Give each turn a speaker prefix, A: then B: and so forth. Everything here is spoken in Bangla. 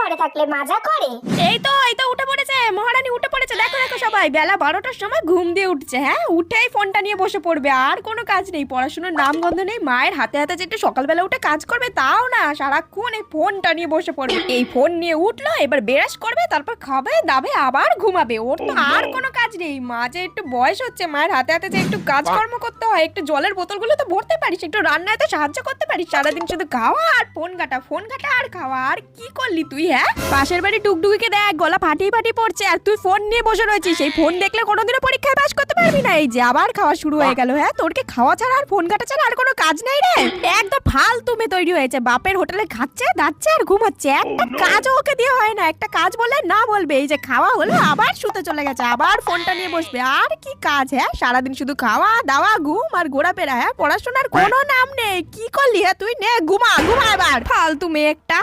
A: ঘরে থাকলে মাজা করে।
B: এই তো উঠে পড়েছে মহারানী, উঠে পড়েছে। দেখো দেখো সবাই, বেলা 12টার সময় ঘুম দিয়ে উঠছে। হ্যাঁ, উঠেই ফোনটা নিয়ে বসে পড়বে, আর কোনো কাজ নেই, পড়াশোনার নামগন্ধ নেই। মায়ের হাতে হাতে যে একটু সকালবেলা উঠে কাজ করবে তাও না, সারাক্ষণ এই ফোনটা নিয়ে বসে পড়বে। এই ফোন নিয়ে উঠলো, এবার বেরাস করবে, তারপর খাবে দাবে, আবার ঘুমাবে। ওর তো আর কোনো কাজ নেই। মা যে একটু বয়স হচ্ছে, মায়ের হাতে হাতে যে একটু কাজকর্ম করতে হয়, একটু জলের বোতলগুলো তো ভরতে পারিস, একটু রান্নায় তো সাহায্য করতে পারিস। সারাদিন শুধু খাওয়া আর ফোন ঘাটা, ফোন ঘাটা আর খাওয়া। আর কি করলি তুই? হ্যাঁ, পাশের বাড়ি টুকটুকিকে দেখ, গলা ফাটিয়ে ফাটিয়ে পড়ছে, আর তুই ফোন নিয়ে বসে রয়েছিস। এই ফোন দেখলে কোনোদিনও পরীক্ষায় পাস করতে পারবি না। এই যে আবার খাওয়া শুরু হয়ে গেল। হ্যাঁ, তোর কি খাওয়া ছাড়া আর ফোন ঘাটা ছাড়া আর কোনো কাজ নাই রে? একদম ফালতু মেয়ে তৈরি হয়েছে। বাপের হোটেলে খাচ্ছে, দাচ্ছে আর ঘুমাচ্ছে। একটা কাজও ওকে দিয়ে হয় না। একটা কাজ বলে না বলবে, এই যে খাওয়া হলো আবার শুতে চলে গেছে, আবার ফোনটা নিয়ে বসবে। আর কি কাজ? হ্যাঁ, সারাদিন শুধু খাওয়া দাওয়া, ঘুম আর ঘোরাফেরা। হ্যাঁ, পড়াশোনার কোনো নাম নেই। কি করলি? হ্যাঁ, তুই নে ঘুমা ঘুমা, এবার ফালতু মেয়ে একটা।